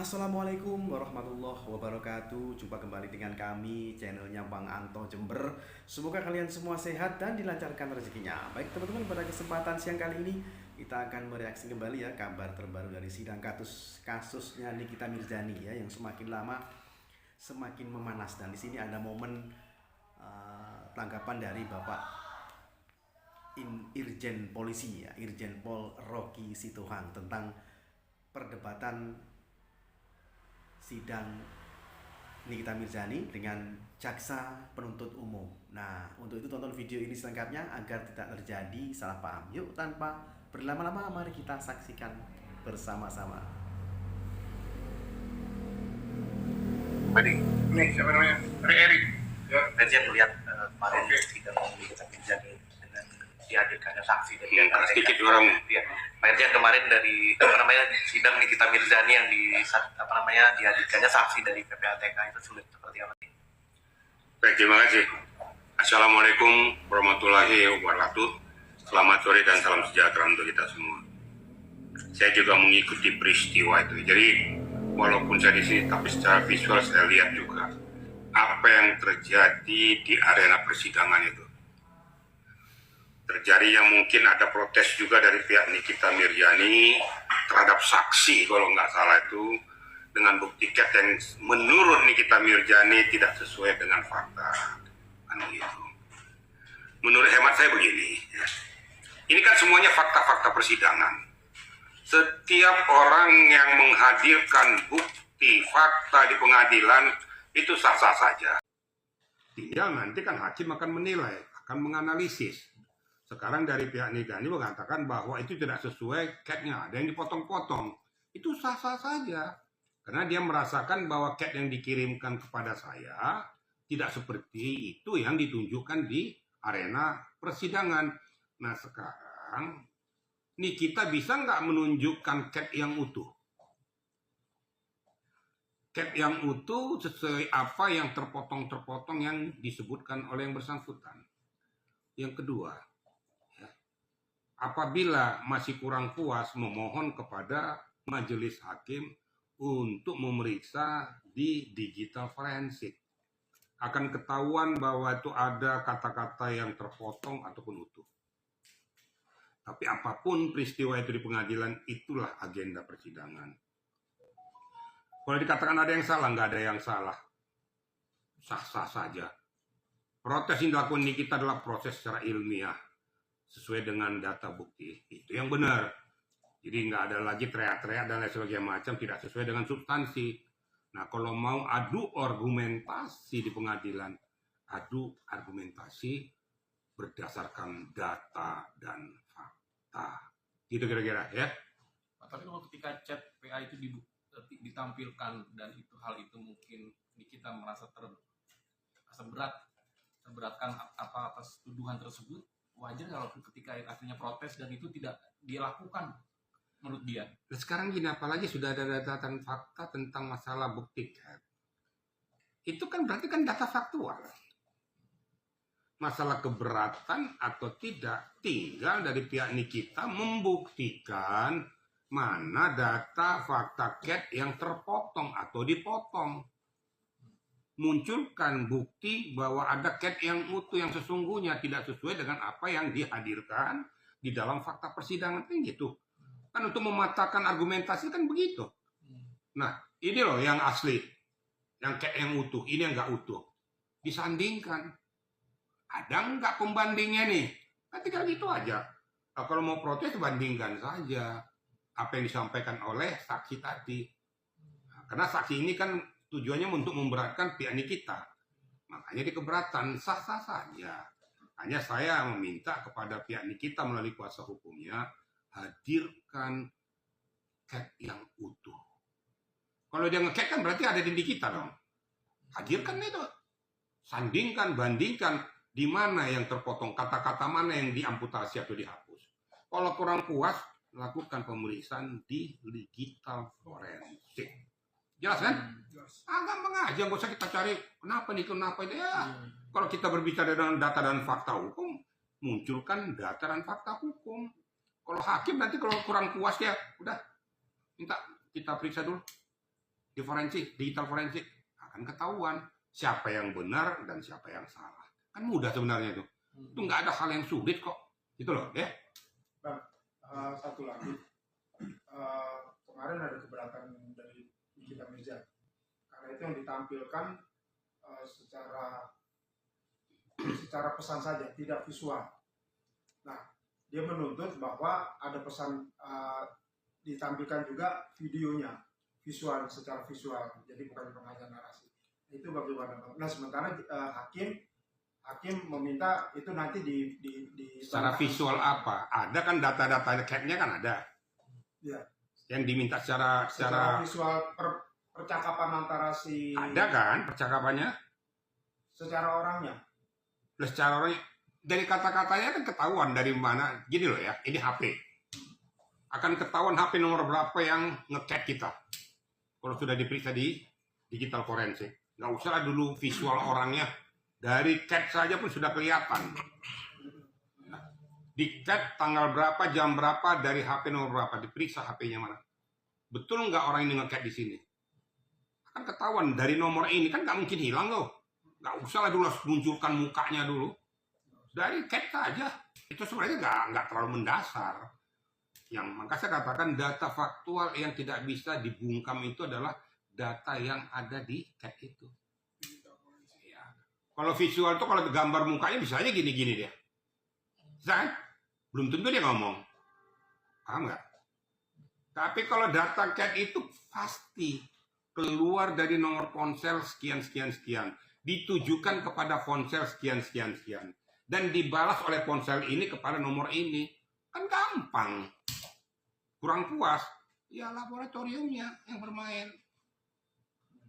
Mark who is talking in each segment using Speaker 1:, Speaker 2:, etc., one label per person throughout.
Speaker 1: Assalamualaikum warahmatullahi wabarakatuh. Jumpa kembali dengan kami, channelnya Bang Anto Jember. Semoga kalian semua sehat dan dilancarkan rezekinya. Baik teman-teman, pada kesempatan siang kali ini kita akan mereaksi kembali ya kabar terbaru dari sidang kasusnya Nikita Mirzani ya, yang semakin lama semakin memanas. Dan di sini ada momen tanggapan dari Bapak Irjen Polisi ya, Irjen Pol Rocky Sitohang, tentang perdebatan sidang Nikita Mirzani dengan jaksa penuntut umum. Nah, untuk itu tonton video ini selengkapnya agar tidak terjadi salah paham. Yuk, tanpa berlama-lama mari kita saksikan bersama-sama.
Speaker 2: Tadi, nih siapa namanya? Erik. Ya.
Speaker 3: Saya melihat kemarin sidang Nikita Mirzani dengan dihadirkannya saksi dari
Speaker 2: sedikit orang.
Speaker 3: Ya, Pak Irjen, kemarin dari sidang Nikita Mirzani yang dihadirkannya saksi dari PPATK itu sulit seperti apa sih?
Speaker 2: Baik, terima kasih. Assalamualaikum warahmatullahi wabarakatuh. Selamat sore dan salam sejahtera untuk kita semua. Saya juga mengikuti peristiwa itu. Jadi walaupun saya di sini, tapi secara visual saya lihat juga apa yang terjadi di arena persidangan itu. Terjadi yang mungkin ada protes juga dari pihak Nikita Mirzani terhadap saksi kalau nggak salah itu, dengan bukti cat yang menurut Nikita Mirzani tidak sesuai dengan fakta. Kan gitu. Menurut hemat saya begini, ya. Ini kan semuanya fakta-fakta persidangan. Setiap orang yang menghadirkan bukti fakta di pengadilan itu sah-sah saja. Tinggal nanti kan hakim akan menilai, akan menganalisis. Sekarang dari pihak Nidani mengatakan bahwa itu tidak sesuai cat-nya, ada yang dipotong-potong. Itu sah-sah saja. Karena dia merasakan bahwa cat yang dikirimkan kepada saya tidak seperti itu yang ditunjukkan di arena persidangan. Nah sekarang, nih kita bisa nggak menunjukkan cat yang utuh? Cat yang utuh sesuai apa yang terpotong-terpotong yang disebutkan oleh yang bersangkutan. Yang kedua, apabila masih kurang puas, memohon kepada majelis hakim untuk memeriksa di digital forensik. Akan ketahuan bahwa itu ada kata-kata yang terpotong ataupun utuh. Tapi apapun peristiwa itu di pengadilan, itulah agenda persidangan. Kalau dikatakan ada yang salah, nggak ada yang salah. Sah-sah saja. Protes yang dilakukan Nikita adalah proses secara ilmiah, sesuai dengan data bukti, itu yang benar. Jadi nggak ada lagi teriak-teriak dan lain sebagainya macam, tidak sesuai dengan substansi. Nah kalau mau adu argumentasi di pengadilan, adu argumentasi berdasarkan data dan fakta. Gitu kira-kira ya.
Speaker 4: Tapi kalau ketika chat PA itu ditampilkan dan itu hal itu mungkin kita merasa terberatkan apa atas tuduhan tersebut, wajar kalau ketika akhirnya protes dan itu tidak dilakukan menurut dia.
Speaker 2: Sekarang gini, apalagi sudah ada data dan fakta tentang masalah bukti cat. Itu kan berarti kan data faktual. Masalah keberatan atau tidak tinggal dari pihak Nikita membuktikan mana data fakta cat yang terpotong atau dipotong. Munculkan bukti bahwa ada cat yang utuh yang sesungguhnya tidak sesuai dengan apa yang dihadirkan di dalam fakta persidangan kan gitu. Kan untuk mematahkan argumentasi kan begitu. Nah, ini loh yang asli. Yang cat yang utuh, ini yang nggak utuh. Disandingkan. Ada nggak pembandingnya nih? Kan tinggal gitu aja. Nah, kalau mau protes, bandingkan saja apa yang disampaikan oleh saksi tadi. Nah, karena saksi ini kan tujuannya untuk memberatkan pihak Nikita. Makanya di keberatan, sah-sah saja. Hanya saya meminta kepada pihak Nikita melalui kuasa hukumnya, hadirkan cat yang utuh. Kalau dia nge-cat kan berarti ada di Nikita dong. Hadirkan itu. Sandingkan, bandingkan di mana yang terpotong, kata-kata mana yang diamputasi atau dihapus. Kalau kurang puas, lakukan pemeriksaan di digital forensik. Jelas kan? Gampang aja, nggak usah kita cari kenapa nih, kenapa itu ya. Kalau kita berbicara dengan data dan fakta hukum, munculkan data dan fakta hukum. Kalau hakim nanti kalau kurang puas ya, udah minta kita periksa dulu. di forensik, digital forensik, akan ketahuan siapa yang benar dan siapa yang salah. Kan mudah sebenarnya itu. Itu nggak ada hal yang sulit kok. Gitu loh, ya.
Speaker 5: Bang, satu lagi. Kemarin ada keberatan dari Nikita Mirzani. Karena itu yang ditampilkan secara pesan saja, tidak visual. Nah, dia menuntut bahwa ada pesan ditampilkan juga videonya, secara visual, jadi bukan hanya narasi. Itu bagaimana, Bang? Nah, sementara hakim meminta itu nanti di
Speaker 2: Secara visual apa? Ada kan data-data CAT-nya kan ada.
Speaker 5: Ya.
Speaker 2: Yang diminta secara
Speaker 5: visual percakapan antara si
Speaker 2: ada kan percakapannya?
Speaker 5: Secara orangnya.
Speaker 2: Secara orangnya dari kata-katanya kan ketahuan dari mana. Gini loh ya, ini HP. Akan ketahuan HP nomor berapa yang nge-CAT kita. Kalau sudah diperiksa di digital forensik. Nggak usah lah dulu visual orangnya. Dari CAT saja pun sudah kelihatan. Nah, di CAT tanggal berapa, jam berapa, dari HP nomor berapa. Diperiksa HP-nya mana. Betul nggak orang ini nge-CAT di sini? Akan ketahuan dari nomor ini. Kan nggak mungkin hilang loh. Nggak usah lah dulu munculkan mukanya dulu. Dari CAT saja. Itu sebenarnya nggak terlalu mendasar. Maka saya katakan data faktual yang tidak bisa dibungkam itu adalah data yang ada di CAT itu. Ya. Kalau visual itu kalau gambar mukanya bisa aja gini-gini dia. Bisa kan? Belum tentu dia ngomong. Paham nggak? Tapi kalau data CAT itu pasti keluar dari nomor ponsel sekian. Ditujukan kepada ponsel sekian. Dan dibalas oleh ponsel ini kepada nomor ini. Kan gampang. Kurang puas, ya laboratoriumnya yang bermain.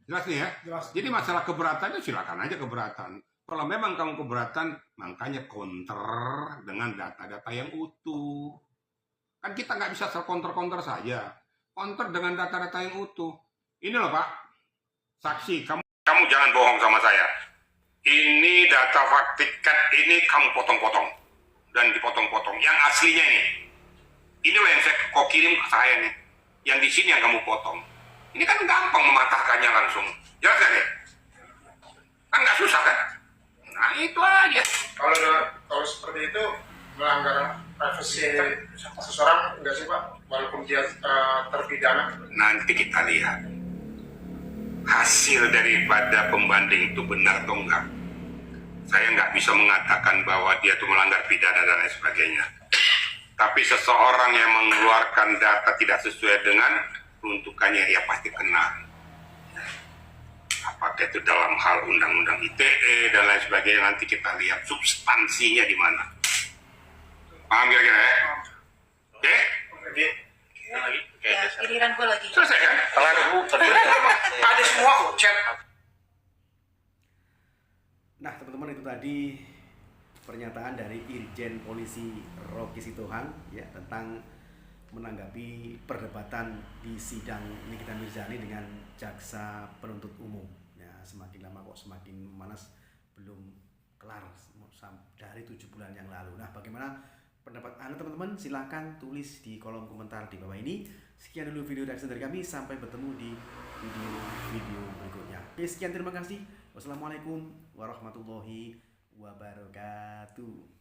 Speaker 2: Jelas nih ya?
Speaker 5: Jelas.
Speaker 2: Jadi masalah keberatan itu silakan aja keberatan. Kalau memang kamu keberatan, makanya counter dengan data-data yang utuh. Kan kita nggak bisa counter saja. Counter dengan data-data yang utuh. Ini loh Pak, saksi, kamu jangan bohong sama saya. Ini data faktikat ini kamu potong-potong. Dan dipotong-potong. Yang aslinya ini. Inilah yang kau kirim ke saya nih. Yang di sini yang kamu potong. Ini kan gampang mematahkannya langsung. Jelas gak deh? Kan nggak susah kan? Nah itu aja.
Speaker 5: Kalau seperti itu melanggar privasi seseorang enggak sih Pak? Walaupun dia terpidana.
Speaker 2: Nanti kita lihat. Hasil daripada pembanding itu benar atau enggak. Saya nggak bisa mengatakan bahwa dia itu melanggar pidana dan lain sebagainya. Tapi seseorang yang mengeluarkan data tidak sesuai dengan peruntukannya, ya pasti kena. Apakah itu dalam hal undang-undang ITE dan lain sebagainya, nanti kita lihat substansinya di mana. Paham kira-kira ya? Oke?
Speaker 6: Ya, giliran gue lagi.
Speaker 2: Selesai kan?
Speaker 5: Ada semua chat.
Speaker 1: Nah teman-teman, itu tadi pernyataan dari Irjen Polisi Rocky Sitohang ya tentang menanggapi perdebatan di sidang Nikita Mirzani dengan jaksa penuntut umum. Ya, semakin lama kok semakin memanas, belum kelar dari 7 bulan yang lalu. Nah, bagaimana pendapat Anda teman-teman? Silahkan tulis di kolom komentar di bawah ini. Sekian dulu video reaksi dari kami, sampai bertemu di video berikutnya. Oke, sekian, terima kasih. Wassalamualaikum warahmatullahi wabarakatuh.